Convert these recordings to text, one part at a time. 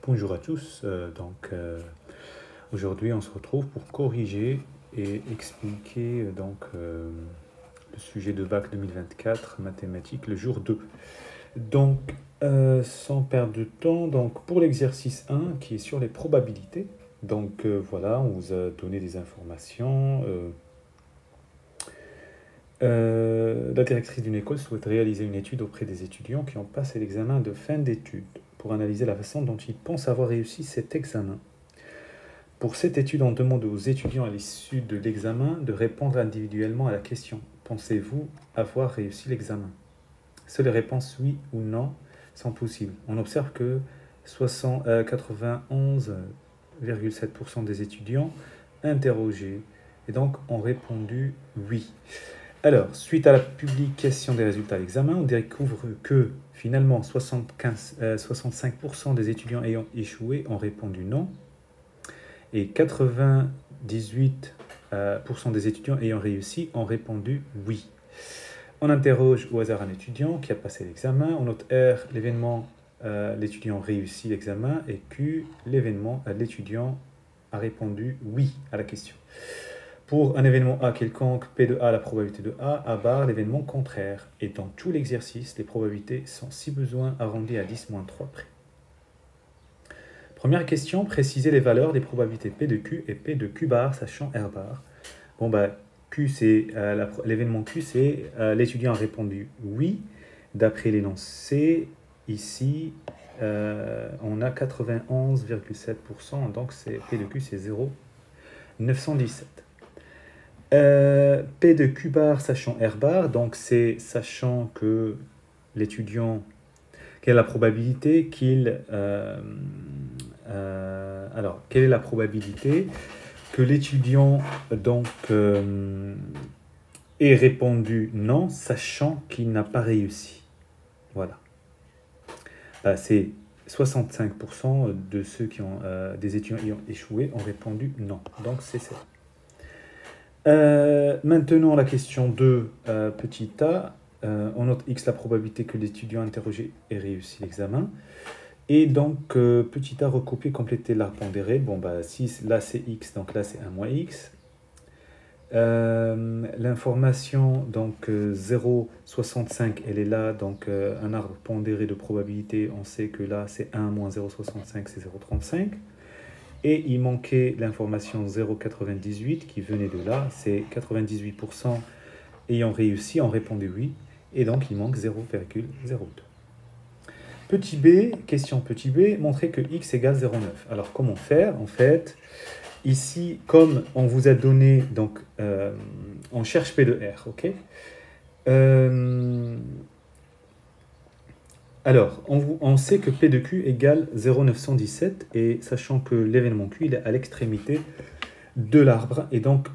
Bonjour à tous, aujourd'hui on se retrouve pour corriger et expliquer le sujet de bac 2024 mathématiques le jour 2. Sans perdre de temps, pour l'exercice 1 qui est sur les probabilités, voilà, on vous a donné des informations. La directrice d'une école souhaite réaliser une étude auprès des étudiants qui ont passé l'examen de fin d'études pour analyser la façon dont ils pensent avoir réussi cet examen. Pour cette étude, on demande aux étudiants à l'issue de l'examen de répondre individuellement à la question: pensez-vous avoir réussi l'examen? Seules les réponses oui ou non sont possibles. On observe que 91,7% des étudiants interrogés ont répondu oui. Alors, suite à la publication des résultats de l'examen, on découvre que finalement 65% des étudiants ayant échoué ont répondu non et 98% des étudiants ayant réussi ont répondu oui. On interroge au hasard un étudiant qui a passé l'examen. On note R, l'événement, l'étudiant réussit l'examen, et Q, l'événement, l'étudiant a répondu oui à la question. Pour un événement A quelconque, P de A, la probabilité de A bar l'événement contraire. Et dans tout l'exercice, les probabilités sont, si besoin, arrondies à 10-3 près. Première question, préciser les valeurs des probabilités P de Q et P de Q bar, sachant R bar. Q, c'est l'événement Q, c'est l'étudiant a répondu oui. D'après l'énoncé, ici, on a 91,7%, donc P de Q, c'est 0,917. P de Q bar sachant R bar, donc c'est sachant que l'étudiant, quelle est la probabilité qu'il... quelle est la probabilité que l'étudiant ait répondu non, sachant qu'il n'a pas réussi? Voilà. C'est 65% de ceux qui ont des étudiants ayant échoué ont répondu non. Donc c'est ça. Maintenant, la question 2, petit a, on note x la probabilité que l'étudiant interrogé ait réussi l'examen. Et petit a, recopier, compléter l'arbre pondéré. Si là c'est x, donc là c'est 1 moins x. L'information, 0,65, elle est là, un arbre pondéré de probabilité, on sait que là c'est 1 moins 0,65, c'est 0,35. Et il manquait l'information 0,98 qui venait de là, c'est 98% ayant réussi, ont répondu oui, et donc il manque 0,02. Petit b, question petit b, montrer que x égale 0,9. Alors comment faire? En fait, ici, comme on vous a donné, on cherche P de R, ok? Alors, on sait que P de Q égale 0,917, et sachant que l'événement Q il est à l'extrémité de l'arbre, et donc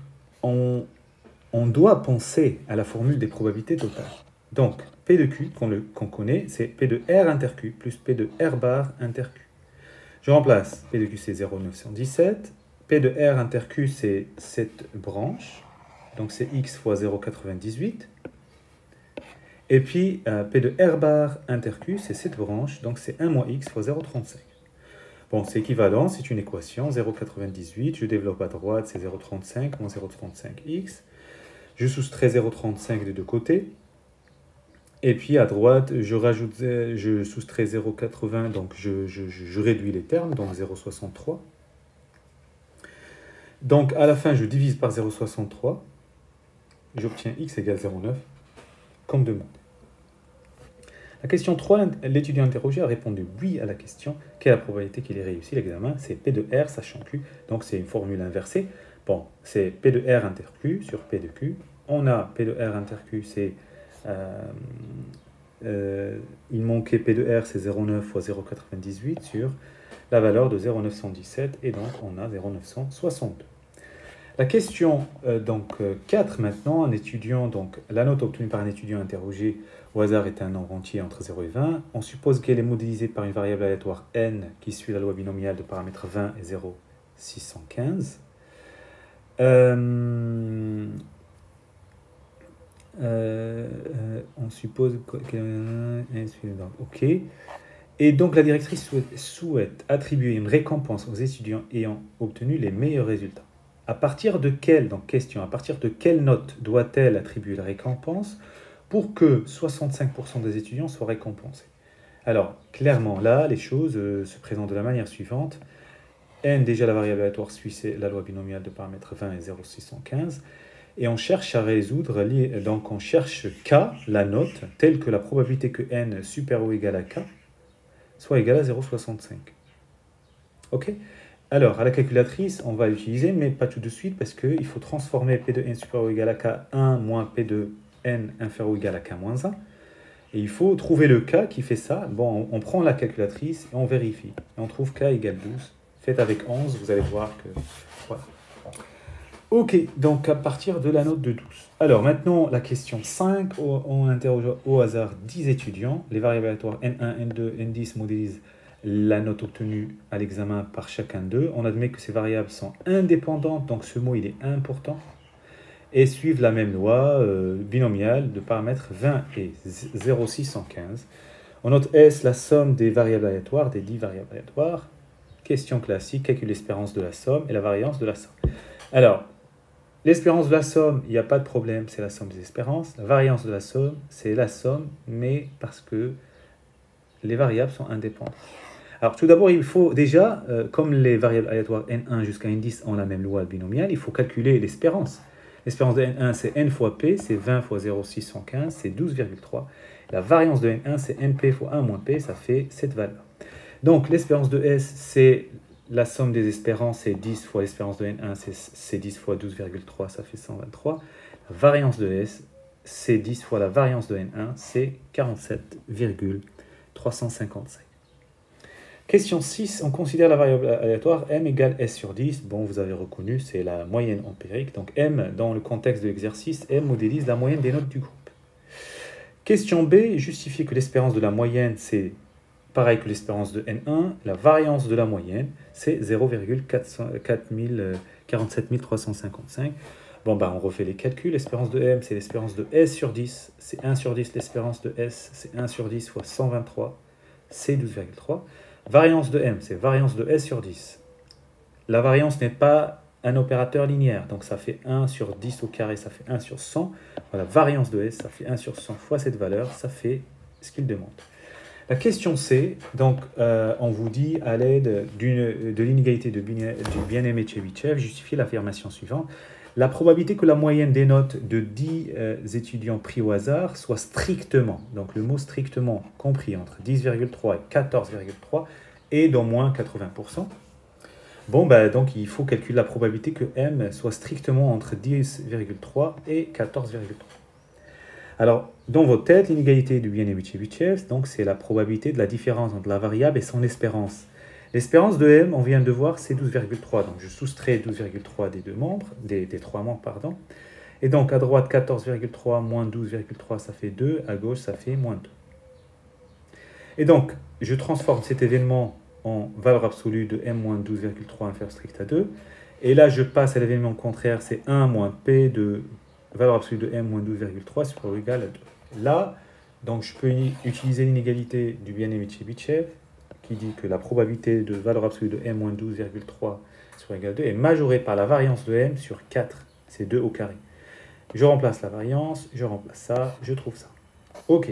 on doit penser à la formule des probabilités totales. Donc, P de Q, qu'on connaît, c'est P de R inter Q plus P de R bar inter Q. Je remplace, P de Q c'est 0,917, P de R inter Q c'est cette branche, donc c'est x fois 0,98. Et puis, P de R bar inter Q, c'est cette branche, donc c'est 1 moins x fois 0,35. Bon, c'est équivalent, c'est une équation, 0,98, je développe à droite, c'est 0,35 moins 0,35x. Je soustrais 0,35 des deux côtés. Et puis à droite, je soustrais 0,80, donc je réduis les termes, donc 0,63. Donc à la fin, je divise par 0,63. J'obtiens x égale 0,9, comme demandé. La question 3, l'étudiant interrogé a répondu oui à la question. Quelle est la probabilité qu'il ait réussi l'examen? C'est P de R sachant Q. Donc c'est une formule inversée. Bon, c'est P de R inter Q sur P de Q. On a P de R inter Q, c'est... il manquait P de R, c'est 0,9 fois 0,98 sur la valeur de 0,917. Et donc on a 0,962. La question 4 maintenant, un étudiant, la note obtenue par un étudiant interrogé au hasard est un nombre entier entre 0 et 20. On suppose qu'elle est modélisée par une variable aléatoire n qui suit la loi binomiale de paramètres 20 et 0,615. On suppose qu'elle est... Ok. Et donc la directrice souhaite attribuer une récompense aux étudiants ayant obtenu les meilleurs résultats. À partir de quelle, donc question, à partir de quelle note doit-elle attribuer la récompense pour que 65% des étudiants soient récompensés? Alors, clairement, là, les choses se présentent de la manière suivante. N, déjà la variable aléatoire suit la loi binomiale de paramètres 20 et 0,615. Et on cherche à résoudre, donc on cherche K, la note, telle que la probabilité que N supérieur ou égal à K soit égal à 0,65. Ok? Alors, à la calculatrice, on va l'utiliser, mais pas tout de suite, parce qu'il faut transformer P de N supérieur ou égal à K1 moins P de N inférieur ou égal à K moins 1. Et il faut trouver le K qui fait ça. Bon, on prend la calculatrice et on vérifie. Et on trouve K égale 12. Faites avec 11, vous allez voir que... Voilà. Ok, donc à partir de la note de 12. Alors maintenant, la question 5, on interroge au hasard 10 étudiants. Les variables aléatoires N1, N2, N10 modélisent la note obtenue à l'examen par chacun d'eux. On admet que ces variables sont indépendantes, donc ce mot il est important, et suivent la même loi binomiale de paramètres 20 et 0,615. On note S, la somme des variables aléatoires, des 10 variables aléatoires. Question classique, calcule l'espérance de la somme et la variance de la somme. Alors, l'espérance de la somme, il n'y a pas de problème, c'est la somme des espérances. La variance de la somme, c'est la somme, mais parce que les variables sont indépendantes. Alors, tout d'abord, il faut déjà, comme les variables aléatoires N1 jusqu'à N10 ont la même loi binomiale, il faut calculer l'espérance. L'espérance de N1, c'est N fois P, c'est 20 fois 0,615, c'est 12,3. La variance de N1, c'est NP fois 1 moins P, ça fait cette valeur. Donc, l'espérance de S, c'est la somme des espérances, c'est 10 fois l'espérance de N1, c'est 10 fois 12,3, ça fait 123. La variance de S, c'est 10 fois la variance de N1, c'est 47,355. Question 6, on considère la variable aléatoire M égale S sur 10. Bon, vous avez reconnu, c'est la moyenne empirique. Donc M, dans le contexte de l'exercice, M modélise la moyenne des notes du groupe. Question B, justifier que l'espérance de la moyenne, c'est pareil que l'espérance de N1. La variance de la moyenne, c'est 0,47355. Bon, on refait les calculs. L'espérance de M, c'est l'espérance de S sur 10. C'est 1 sur 10. L'espérance de S, c'est 1 sur 10 fois 123. C'est 12,3. Variance de M, c'est variance de S sur 10. La variance n'est pas un opérateur linéaire, donc ça fait 1 sur 10 au carré, ça fait 1 sur 100. Voilà, variance de S, ça fait 1 sur 100 fois cette valeur, ça fait ce qu'il demande. La question C, donc on vous dit à l'aide de l'inégalité du bien-aimé Chebyshev, justifier l'affirmation suivante. La probabilité que la moyenne des notes de 10 étudiants pris au hasard soit strictement, donc le mot strictement compris entre 10,3 et 14,3 est d'au moins 80%. Bon, donc il faut calculer la probabilité que M soit strictement entre 10,3 et 14,3. Alors, dans votre tête, l'inégalité du bien-aimé Chebyshev, donc c'est la probabilité de la différence entre la variable et son espérance. L'espérance de M, on vient de voir, c'est 12,3. Donc, je soustrais 12,3 des trois membres, pardon. Et donc, à droite, 14,3 moins 12,3, ça fait 2. À gauche, ça fait moins 2. Et donc, je transforme cet événement en valeur absolue de M moins 12,3 inférieur strict à 2. Et là, je passe à l'événement contraire, c'est 1 moins P de valeur absolue de M moins 12,3 supérieur ou égal à 2. Là, donc, je peux utiliser l'inégalité du bien-aimé Chebyshev, qui dit que la probabilité de valeur absolue de M moins 12,3 sur égal à 2 est majorée par la variance de M sur 4, c'est 2 au carré. Je remplace la variance, je remplace ça, je trouve ça. Ok,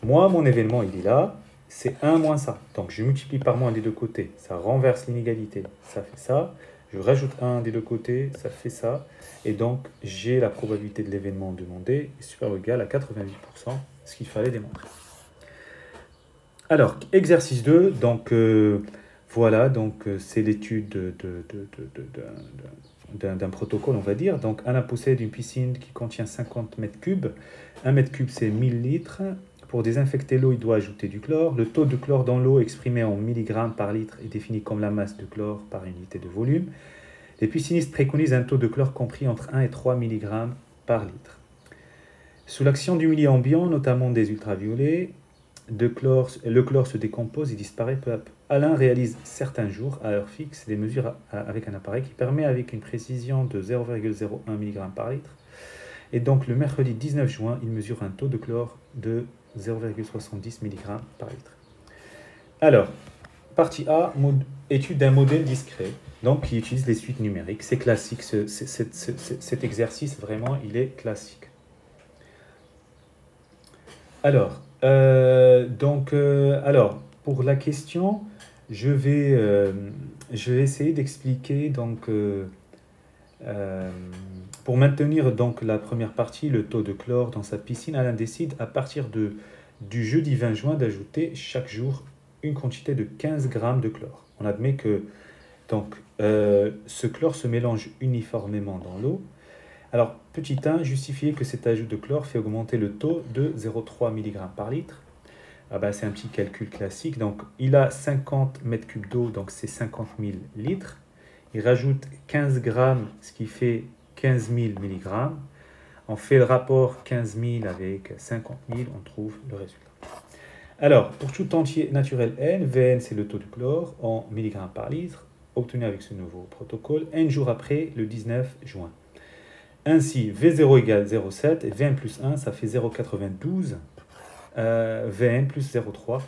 moi mon événement il est là, c'est 1 moins ça, donc je multiplie par moins des deux côtés, ça renverse l'inégalité, ça fait ça, je rajoute 1 des deux côtés, ça fait ça, et donc j'ai la probabilité de l'événement demandé supérieure ou égale à 88%, ce qu'il fallait démontrer. Alors, exercice 2, donc voilà, donc c'est l'étude d'un protocole, on va dire. Donc, Anna possède une piscine qui contient 50 mètres cubes. 1 mètre cube, c'est 1000 litres. Pour désinfecter l'eau, il doit ajouter du chlore. Le taux de chlore dans l'eau exprimé en milligrammes par litre est défini comme la masse de chlore par unité de volume. Les piscinistes préconisent un taux de chlore compris entre 1 et 3 mg par litre. Sous l'action du milieu ambiant, notamment des ultraviolets, le chlore se décompose et disparaît peu à peu. Alain réalise certains jours, à heure fixe, des mesures avec un appareil qui permet avec une précision de 0,01 mg par litre. Et donc le mercredi 19 juin, il mesure un taux de chlore de 0,70 mg par litre. Alors, partie A, étude d'un modèle discret, donc qui utilise les suites numériques. C'est classique, cet exercice, vraiment, il est classique. Alors, pour la question, je vais essayer d'expliquer, euh, pour maintenir donc la première partie, le taux de chlore dans sa piscine, Alain décide à partir du jeudi 20 juin d'ajouter chaque jour une quantité de 15 grammes de chlore. On admet que ce chlore se mélange uniformément dans l'eau. Alors, petit 1, justifier que cet ajout de chlore fait augmenter le taux de 0,3 mg par litre. Ah ben, c'est un petit calcul classique. Donc, il a 50 mètres cubes d'eau, donc c'est 50 000 litres. Il rajoute 15 grammes, ce qui fait 15 000 mg. On fait le rapport 15 000 avec 50 000, on trouve le résultat. Alors, pour tout entier naturel N, Vn c'est le taux de chlore en milligrammes par litre, obtenu avec ce nouveau protocole, N jours après le 19 juin. Ainsi, V0 égale 0,7 et Vn plus 1, ça fait 0,92, Vn plus 0,3.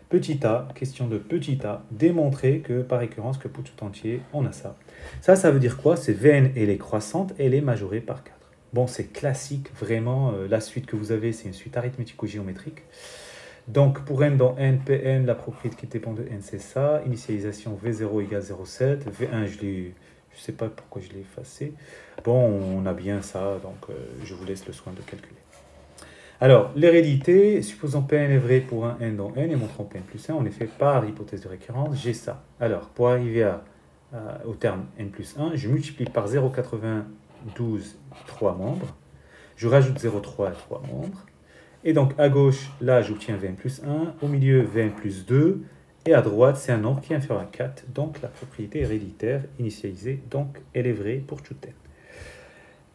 Petit a, question de petit a, démontrer que par récurrence que pour tout entier, on a ça. Ça veut dire quoi? C'est Vn, elle est croissante, elle est majorée par 4. Bon, c'est classique, vraiment, la suite que vous avez, c'est une suite arithmético-géométrique. Donc, pour n dans n, Pn, la propriété qui dépend de n, c'est ça. Initialisation V0 égale 0,7. V1, je ne sais pas pourquoi je l'ai effacé. Bon, on a bien ça, donc je vous laisse le soin de calculer. Alors, l'hérédité, supposons Pn est vrai pour un n dans n et montrons Pn plus 1, en effet, par hypothèse de récurrence, j'ai ça. Alors, pour arriver au terme n plus 1, je multiplie par 0,92 3 membres. Je rajoute 0,3 à 3 membres. Et donc, à gauche, là, j'obtiens Vn plus 1. Au milieu, Vn plus 2. Et à droite, c'est un nombre qui est inférieur à 4. Donc, la propriété héréditaire initialisée, donc, elle est vraie pour tout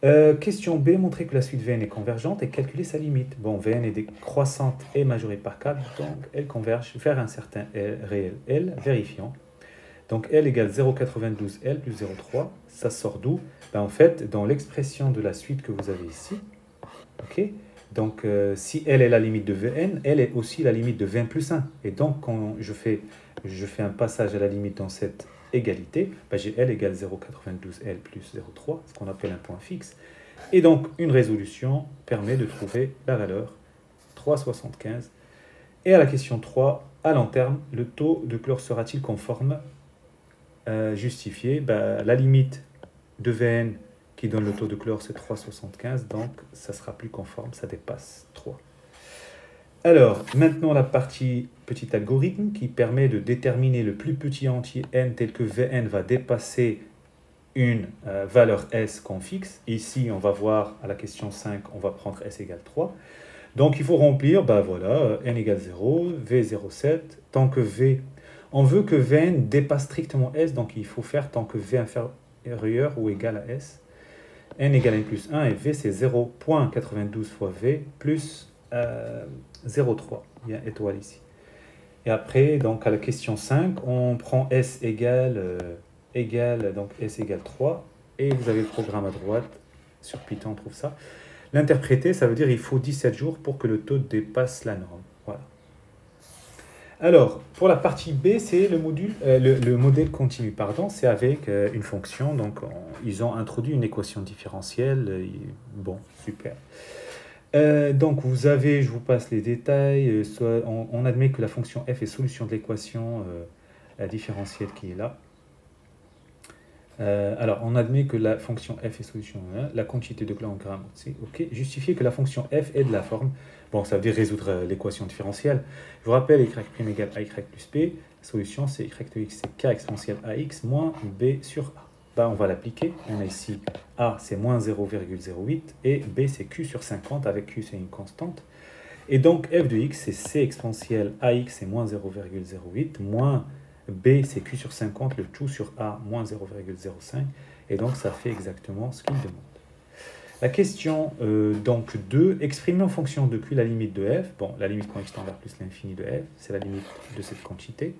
n. Question B, montrer que la suite Vn est convergente et calculer sa limite. Bon, Vn est décroissante et majorée par 4, donc elle converge vers un certain L, réel L, vérifiant. Donc L égale 0,92 L plus 0,3, ça sort d'où? Ben, en fait, dans l'expression de la suite que vous avez ici, ok, donc si L est la limite de Vn, L est aussi la limite de Vn plus 1. Et donc, quand je fais un passage à la limite dans cette égalité, ben j'ai L égale 0,92 L plus 0,3, ce qu'on appelle un point fixe. Et donc, une résolution permet de trouver la valeur 3,75. Et à la question 3, à long terme, le taux de chlore sera-t-il conforme? Justifié, ben, la limite de Vn qui donne le taux de chlore, c'est 3,75, donc ça sera plus conforme, ça dépasse 3. Alors, maintenant la partie petit algorithme qui permet de déterminer le plus petit entier n tel que Vn va dépasser une valeur S qu'on fixe. Ici, on va voir à la question 5, on va prendre S égale 3. Donc, il faut remplir, ben voilà, n égale 0, V 0,7, tant que V, on veut que Vn dépasse strictement S, donc il faut faire tant que V inférieur ou égal à S. N égale n plus 1 et V c'est 0,92 fois V plus 0,3. Il y a une étoile ici. Et après, donc à la question 5, on prend S égale, donc S égale 3. Et vous avez le programme à droite. Sur Python, on trouve ça. L'interpréter, ça veut dire qu'il faut 17 jours pour que le taux dépasse la norme. Voilà. Alors, pour la partie B, c'est le modèle continu, pardon, c'est avec une fonction, donc ils ont introduit une équation différentielle, bon, super. Donc vous avez, je vous passe les détails, on admet que la fonction f est solution de l'équation différentielle qui est là. Alors, on admet que la fonction f est solution, hein, la quantité de chlore en grammes, c'est ok. Justifier que la fonction f est de la forme, bon, ça veut dire résoudre l'équation différentielle. Je vous rappelle, y' égale a y plus b, la solution c'est y de x, c'est k exponentielle ax moins b sur a. Ben, on va l'appliquer, on a ici a c'est moins 0,08 et b c'est q sur 50, avec q c'est une constante. Et donc f de x c'est c exponentielle ax c'est moins 0,08 moins B, c'est Q sur 50, le tout sur A, moins 0,05. Et donc, ça fait exactement ce qu'il demande. La question donc 2, exprimer en fonction de Q la limite de F. Bon, la limite quand x tend vers plus l'infini de F, c'est la limite de cette quantité.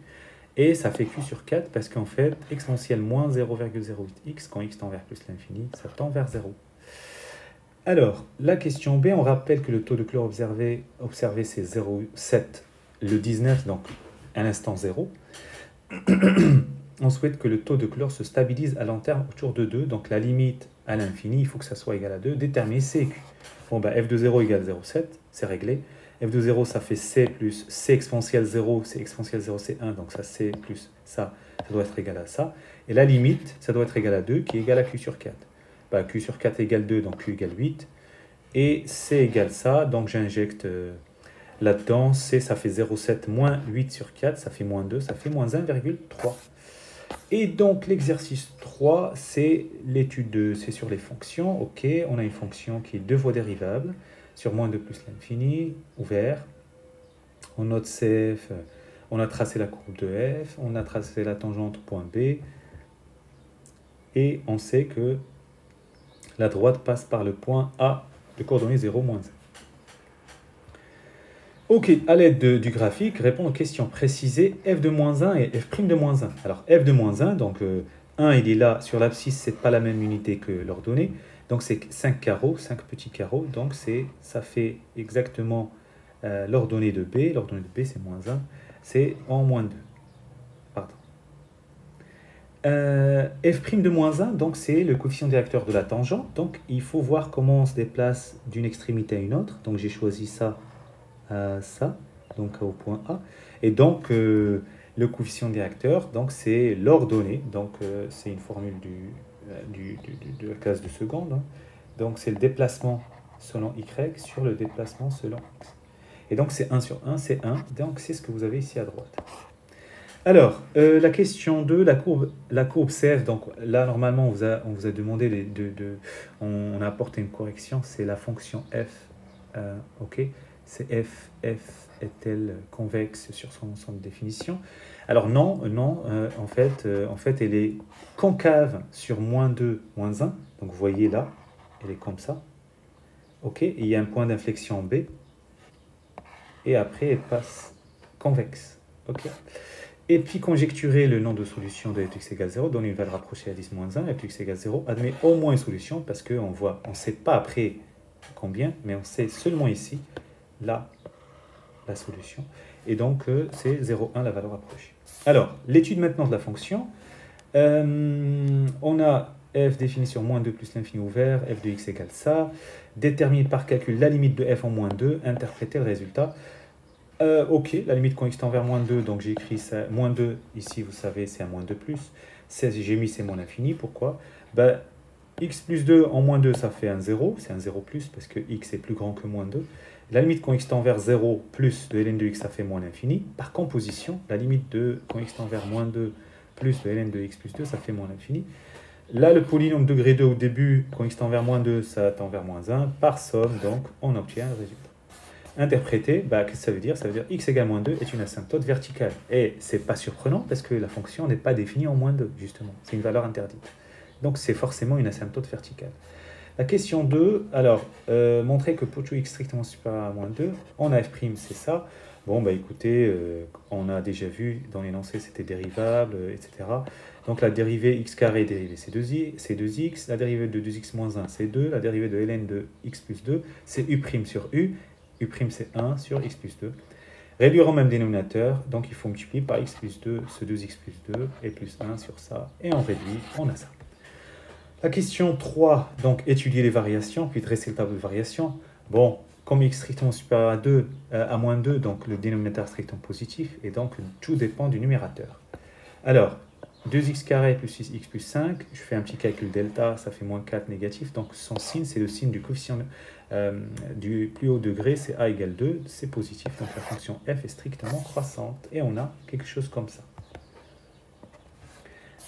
Et ça fait Q sur 4 parce qu'en fait, exponentielle moins 0,08x, quand x tend vers plus l'infini, ça tend vers 0. Alors, la question B, on rappelle que le taux de chlore observé c'est 0,7 le 19, donc à l'instant 0. On souhaite que le taux de chlore se stabilise à long terme autour de 2. Donc la limite à l'infini, il faut que ça soit égal à 2. Déterminer C et Q. Bon, bah, f de 0 égale 0,7, c'est réglé. F de 0, ça fait C plus C exponentielle 0, C exponentielle 0, c'est 1. Donc ça, C plus ça doit être égal à ça. Et la limite, ça doit être égal à 2, qui est égal à Q sur 4. Bah, Q sur 4 égale 2, donc Q égale 8. Et C égale ça, donc j'injecte là-dedans. C, ça fait 0,7 moins 8 sur 4, ça fait moins 2, ça fait moins 1,3. Et donc l'exercice 3, c'est l'étude c'est sur les fonctions. Ok, on a une fonction qui est deux fois dérivable sur moins 2 plus l'infini, ouvert. On note CF, on a tracé la courbe de F, on a tracé la tangente point B, et on sait que la droite passe par le point A de coordonnées 0, moins 1. Ok, à l'aide du graphique, répondre aux questions précisées f de moins 1 et f' de moins 1. Alors f de moins 1, donc 1 il est là, sur l'abscisse c'est pas la même unité que l'ordonnée, donc c'est 5 carreaux, 5 petits carreaux, donc ça fait exactement l'ordonnée de B, l'ordonnée de B c'est moins 1, c'est en moins 2. Pardon. F' de moins 1, donc c'est le coefficient directeur de la tangente, donc il faut voir comment on se déplace d'une extrémité à une autre, donc j'ai choisi ça, ça, donc au point A, et donc le coefficient directeur, donc c'est l'ordonnée, donc c'est une formule de la classe de seconde, hein. Donc c'est le déplacement selon Y sur le déplacement selon X. Et donc c'est 1 sur 1, c'est 1, donc c'est ce que vous avez ici à droite. Alors, la question 2, la courbe CF, donc là normalement on vous a demandé on a apporté une correction, c'est la fonction F, ok, c'est F est-elle convexe sur son définition? Alors non, en fait elle est concave sur moins 2, moins 1, donc vous voyez là, elle est comme ça, ok, et il y a un point d'inflexion B, et après elle passe convexe, ok. Et puis conjecturer le nombre de solutions de fx égale 0, donner une valeur approchée à 10 moins 1, fx égale 0, admet au moins une solution, parce qu'on voit, on ne sait pas après combien, mais on sait seulement ici, là, la solution. Et donc, c'est 0,1 la valeur approchée. Alors, l'étude maintenant de la fonction. On a f défini sur moins 2 plus l'infini ouvert, f de x égale ça. Déterminer par calcul la limite de f en moins 2, interpréter le résultat. Ok, la limite quand x tend vers moins 2, donc j'ai écrit ça, moins 2, ici vous savez c'est un moins 2 plus, j'ai mis c'est moins l'infini, pourquoi? Ben, x plus 2 en moins 2 ça fait un 0, c'est un 0 plus parce que x est plus grand que moins 2. La limite quand x tend vers 0 plus de ln de x ça fait moins l'infini. Par composition, la limite de quand x tend vers moins 2 plus de ln de x plus 2 ça fait moins l'infini. Là le polynôme degré 2 au début, quand x tend vers moins 2 ça tend vers moins 1, par somme donc on obtient le résultat. Interpréter, bah, qu'est-ce que ça veut dire? Ça veut dire x égale moins 2 est une asymptote verticale. Et c'est pas surprenant parce que la fonction n'est pas définie en moins 2, justement. C'est une valeur interdite. Donc c'est forcément une asymptote verticale. La question 2, alors, montrer que pour tout x strictement supérieur à moins 2, on a f', c'est ça. Bon, bah écoutez, on a déjà vu dans l'énoncé, c'était dérivable, etc. Donc la dérivée x carré dérivée c'est 2x, la dérivée de 2x moins 1 c'est 2, la dérivée de ln de x plus 2 c'est u' sur u, u' c'est 1 sur x plus 2. Réduire au même dénominateur, donc il faut multiplier par x plus 2, ce 2x plus 2, et plus 1 sur ça, et on réduit, on a ça. La question 3, donc étudier les variations, puis dresser le tableau de variation. Bon, comme x strictement supérieur à 2, à moins 2, donc le dénominateur est strictement positif, et donc tout dépend du numérateur. Alors, 2x carré plus 6x plus 5, je fais un petit calcul delta, ça fait moins 4 négatif, donc son signe, c'est le signe du coefficient du plus haut degré, c'est a égale 2, c'est positif, donc la fonction f est strictement croissante, et on a quelque chose comme ça.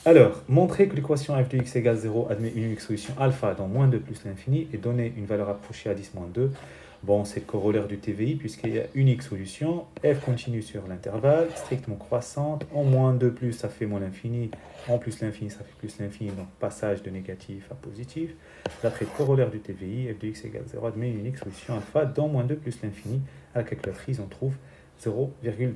Alors, montrer que l'équation f de x égale 0 admet une unique solution alpha dans moins 2 plus l'infini, et donner une valeur approchée à 10 moins 2, bon, c'est le corollaire du TVI, puisqu'il y a unique solution, f continue sur l'intervalle, strictement croissante, en moins 2 plus, ça fait moins l'infini, en plus l'infini, ça fait plus l'infini, donc passage de négatif à positif. D'après le corollaire du TVI, f de x égale 0 admet une unique solution alpha dans moins 2 plus l'infini. À la calculatrice, on trouve 0,12.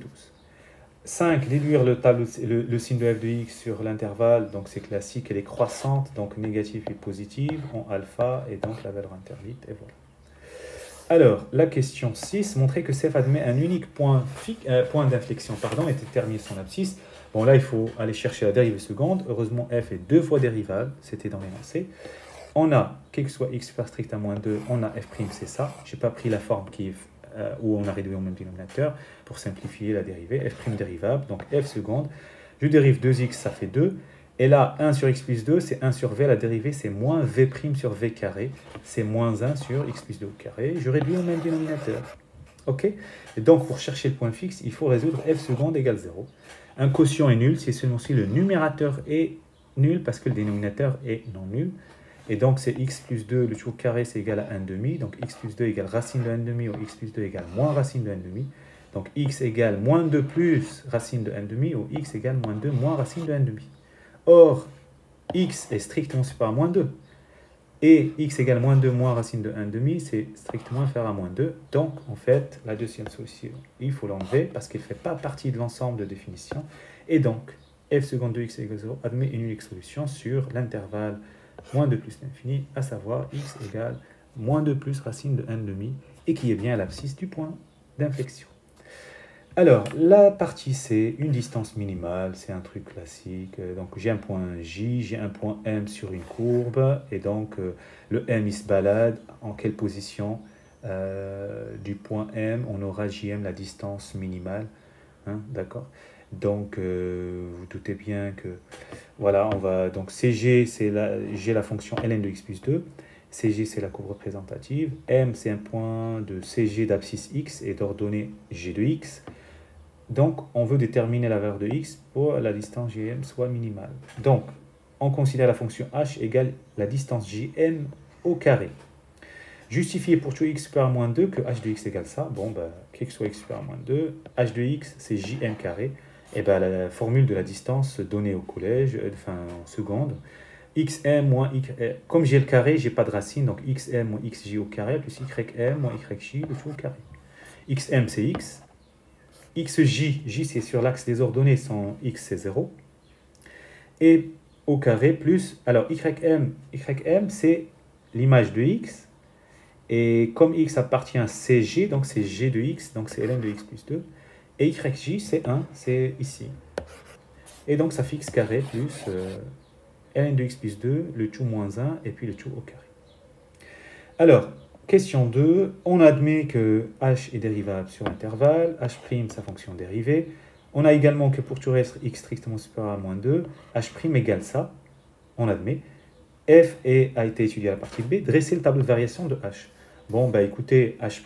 5. Déduire le signe de f de x sur l'intervalle, donc c'est classique, elle est croissante, donc négatif et positif, en alpha, et donc la valeur interdite, et voilà. Alors, la question 6, montrer que CF admet un unique point d'inflexion et déterminer son abscisse. Bon, là, il faut aller chercher la dérivée seconde. Heureusement, f est deux fois dérivable, c'était dans l'énoncé. On a, quel que soit x super strict à moins 2, on a f', c'est ça. Je n'ai pas pris la forme qui est, où on a réduit au même dénominateur pour simplifier la dérivée. F' dérivable, donc f seconde. Je dérive 2x, ça fait 2. Et là, 1 sur x plus 2, c'est 1 sur v. La dérivée, c'est moins v' sur v carré. C'est moins 1 sur x plus 2 au carré. Je réduis au même dénominateur. OK? Et donc, pour chercher le point fixe, il faut résoudre f seconde égale 0. Un quotient est nul c'est seulement si le numérateur est nul parce que le dénominateur est non nul. Et donc, c'est x plus 2, le tout au carré, c'est égal à 1 demi. Donc, x plus 2 égale racine de 1 demi, ou x plus 2 égale moins racine de 1 demi. Donc, x égale moins 2 plus racine de 1 demi, ou x égale moins 2 moins racine de 1 demi. Or, x est strictement supérieur à moins 2. Et x égale moins 2 moins racine de 1 demi, c'est strictement inférieur à moins 2. Donc, en fait, la deuxième solution, il faut l'enlever parce qu'elle ne fait pas partie de l'ensemble de définition. Et donc, f seconde de x égale 0 admet une unique solution sur l'intervalle moins 2 plus l'infini, à savoir x égale moins 2 plus racine de 1 demi, et qui est bien l'abscisse du point d'inflexion. Alors, la partie C, une distance minimale, c'est un truc classique. Donc, j'ai un point J, j'ai un point M sur une courbe, et donc le M, il se balade. En quelle position du point M, on aura JM, la distance minimale. Hein, d'accord. Donc, vous doutez bien que, voilà, on va, donc CG, j'ai la fonction ln de x plus 2. CG, c'est la courbe représentative. M, c'est un point de CG d'abscisse x et d'ordonnée G de x. Donc, on veut déterminer la valeur de x pour la distance gm soit minimale. Donc, on considère la fonction h égale la distance jm au carré. Justifier pour tout x supérieur à moins 2 que h de x égale ça. Bon, ben, quel que soit x supérieur à moins 2, h de x, c'est jm carré. Et ben, la formule de la distance donnée au collège, enfin en seconde, xm moins y, comme j'ai le carré, j'ai pas de racine, donc xm moins xj au carré, plus ym moins yj, le tout au carré. Xm, c'est x. xj, j c'est sur l'axe des ordonnées, sans x c'est 0. Et au carré plus, alors ym c'est l'image de x. Et comme x appartient à cg, donc c'est g de x, donc c'est ln de x plus 2. Et yj c'est 1, c'est ici. Et donc ça fait x carré plus ln de x plus 2, le tout moins 1, et puis le tout au carré. Alors, question 2, on admet que h est dérivable sur intervalle, h' sa fonction dérivée. On a également que pour tout reste x strictement supérieur à moins 2, h' égale ça, on admet. F a été étudié à la partie B, dresser le tableau de variation de h. Bon, bah écoutez, h'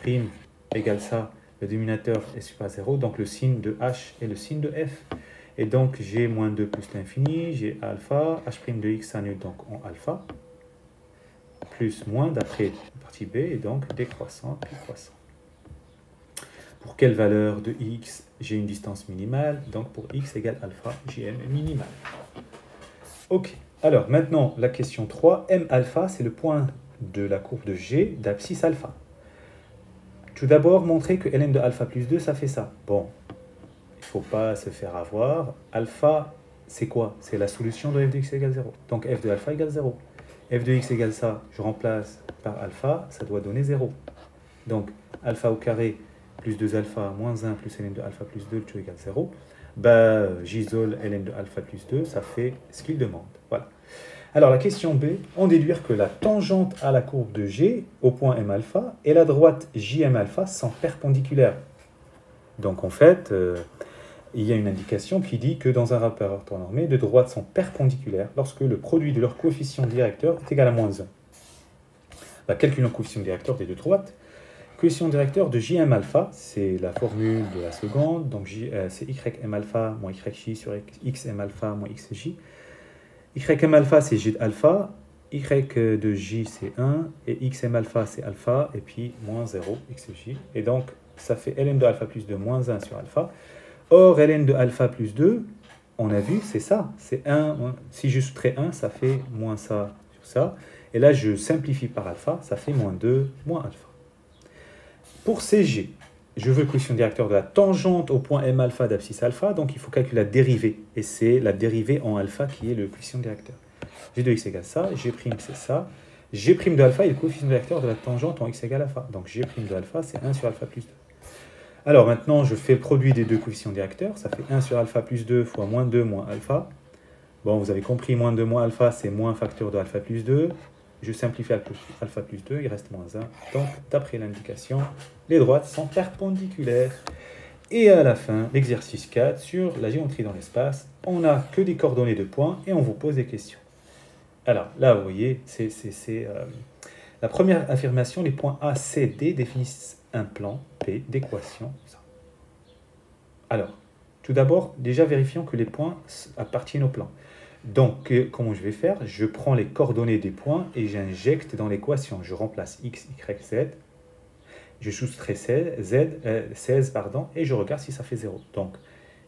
égale ça, le dénominateur est supérieur à 0, donc le signe de h est le signe de f. Et donc j'ai moins 2 plus l'infini, j'ai alpha, h' de x annule donc en alpha, plus moins d'après la partie B, et donc décroissant puis croissant. Pour quelle valeur de x j'ai une distance minimale? Donc pour x égale alpha, jm est minimal. Ok, alors maintenant la question 3, m alpha c'est le point de la courbe de G d'abscisse alpha. Tout d'abord montrer que ln de alpha plus 2 ça fait ça. Bon, il ne faut pas se faire avoir. Alpha c'est quoi? C'est la solution de f de x égale 0. Donc f de alpha égale 0. F de x égale ça, je remplace par alpha, ça doit donner 0. Donc alpha au carré plus 2 alpha moins 1 plus ln de alpha plus 2, tout égale 0. J'isole ln de alpha plus 2, ça fait ce qu'il demande. Voilà. Alors la question B, on déduire que la tangente à la courbe de G au point M alpha et la droite JM alpha sont perpendiculaires. Donc en fait, il y a une indication qui dit que dans un rapport orthonormé, deux droites sont perpendiculaires lorsque le produit de leur coefficient directeur est égal à moins 1. Calculons le coefficient directeur des deux droites. Coefficient directeur de JM alpha, c'est la formule de la seconde, donc c'est ym alpha moins yj sur xm alpha moins xj. Ym alpha c'est j alpha, y de j c'est 1, et xm alpha c'est alpha, et puis moins 0 xj. Et donc ça fait ln de alpha plus 2 moins 1 sur alpha. Or ln de alpha plus 2, on a vu, c'est ça, c'est 1, si je soustrais 1, ça fait moins ça sur ça. Et là je simplifie par alpha, ça fait moins 2 moins alpha. Pour CG, je veux le coefficient directeur de la tangente au point M alpha d'abscisse alpha, donc il faut calculer la dérivée. Et c'est la dérivée en alpha qui est le coefficient directeur. G de x égale ça, G' c'est ça. G' de alpha est le coefficient de vecteur de la tangente en x égale alpha. Donc G' de alpha, c'est 1 sur alpha plus 2. Alors maintenant, je fais le produit des deux coefficients directeurs. Ça fait 1 sur alpha plus 2 fois moins 2 moins alpha. Bon, vous avez compris, moins 2 moins alpha, c'est moins facteur de alpha plus 2. Je simplifie alpha plus 2, il reste moins 1. Donc, d'après l'indication, les droites sont perpendiculaires. Et à la fin, l'exercice 4 sur la géométrie dans l'espace, on n'a que des coordonnées de points et on vous pose des questions. Alors là, vous voyez, c'est la première affirmation, les points A, C, D définissent un plan P d'équation. Alors, tout d'abord, déjà vérifions que les points appartiennent au plan. Donc, comment je vais faire? Je prends les coordonnées des points et j'injecte dans l'équation. Je remplace x, y, z. Je soustrais 16, pardon, et je regarde si ça fait 0. Donc,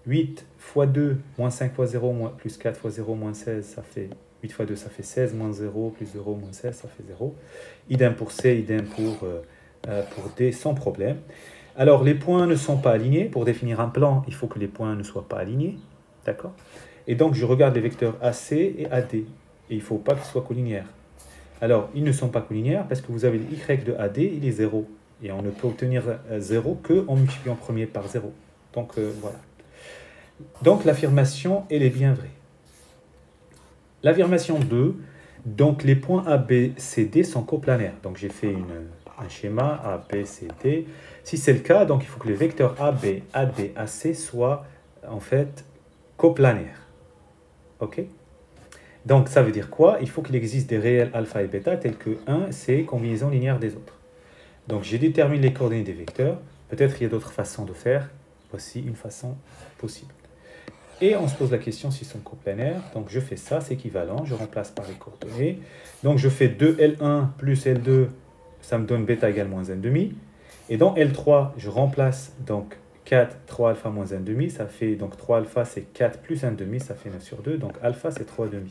8 fois 2, moins 5 fois 0, plus 4 fois 0, moins 16, ça fait 8 fois 2, ça fait 16, moins 0, plus 0, moins 16, ça fait 0. Idem pour C, idem pour D, sans problème. Alors, les points ne sont pas alignés. Pour définir un plan, il faut que les points ne soient pas alignés. D'accord? Et donc, je regarde les vecteurs AC et AD. Et il ne faut pas qu'ils soient collinéaires. Alors, ils ne sont pas collinéaires parce que vous avez le Y de AD, il est 0. Et on ne peut obtenir 0 qu'en multipliant premier par 0. Donc, voilà. Donc, l'affirmation, elle est bien vraie. L'affirmation 2, donc les points A, B, C, D sont coplanaires. Donc, j'ai fait un schéma A, B, C, D. Si c'est le cas, donc il faut que les vecteurs A, B, AD, AC soient en fait coplanaires. OK? Donc, ça veut dire quoi? Il faut qu'il existe des réels alpha et bêta tels que 1, c'est combinaison linéaire des autres. Donc, j'ai déterminé les coordonnées des vecteurs. Peut-être il y a d'autres façons de faire. Voici une façon possible. Et on se pose la question s'ils sont coplanaires. Donc, je fais ça, c'est équivalent. Je remplace par les coordonnées. Donc, je fais 2L1 plus L2. Ça me donne bêta égale moins 1,5. Et dans L3, je remplace donc 4, 3 alpha moins 1,5. Ça fait donc 3 alpha, c'est 4 plus 1,5. Ça fait 9 sur 2. Donc, alpha, c'est 3,5.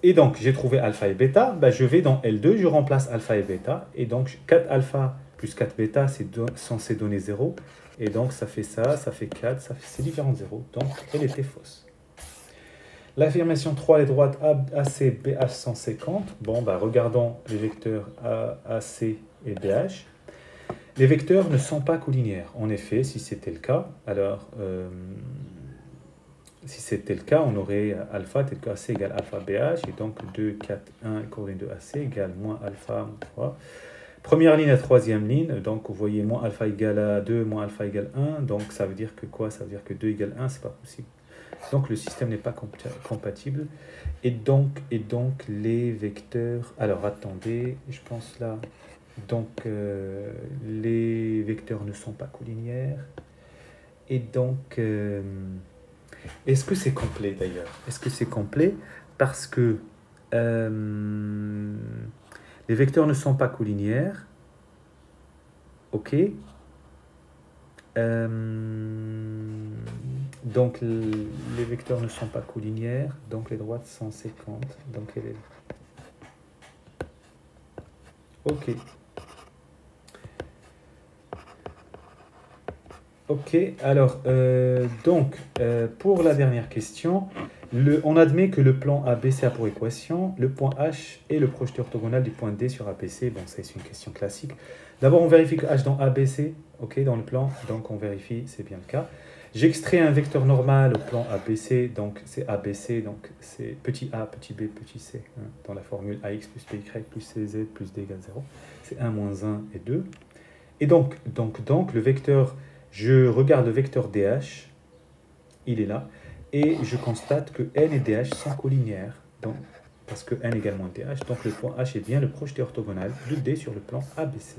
Et donc, j'ai trouvé alpha et bêta. Ben, je vais dans L2, je remplace alpha et bêta. Et donc, 4 alpha plus 4 bêta, c'est censé donner 0. Et donc, ça fait ça fait 4, c'est différent de 0. Donc, elle était fausse. L'affirmation 3, les droites AC, BH 150. Bon, ben, regardons les vecteurs AC et BH. Les vecteurs ne sont pas collinéaires. En effet, si c'était le cas, alors... si c'était le cas, on aurait alpha tel que AC égale alpha BH, et donc 2, 4, 1, coordonnée de AC égale moins alpha, moins 3. Première ligne à troisième ligne, donc vous voyez moins alpha égale à 2, moins alpha égale 1, donc ça veut dire que quoi? Ça veut dire que 2 égale 1, c'est pas possible. Donc le système n'est pas compatible. Et donc les vecteurs... Alors attendez, je pense là... Donc les vecteurs ne sont pas collinéaires. Et donc... est-ce que c'est complet d'ailleurs? Est-ce que c'est complet? Parce que les vecteurs ne sont pas collinéaires. OK. Donc les vecteurs ne sont pas collinéaires. Donc les droites sont séquentes. Donc elle est là. OK. Ok, alors, pour la dernière question, on admet que le plan ABC a pour équation le point H est le projeté orthogonal du point D sur ABC. Bon, c'est une question classique. D'abord, on vérifie que H dans ABC, ok, dans le plan, donc on vérifie, c'est bien le cas. J'extrais un vecteur normal au plan ABC, donc c'est ABC, donc c'est petit a, petit b, petit c, hein, dans la formule ax plus by plus cz plus d égale 0. C'est 1, moins 1 et 2. Et donc le vecteur... Je regarde le vecteur DH, il est là, et je constate que N et DH sont collinéaires, donc, parce que N égale moins DH, donc le point H est bien le projeté orthogonal de D sur le plan ABC.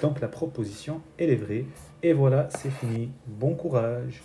Donc la proposition, elle est vraie, et voilà, c'est fini. Bon courage!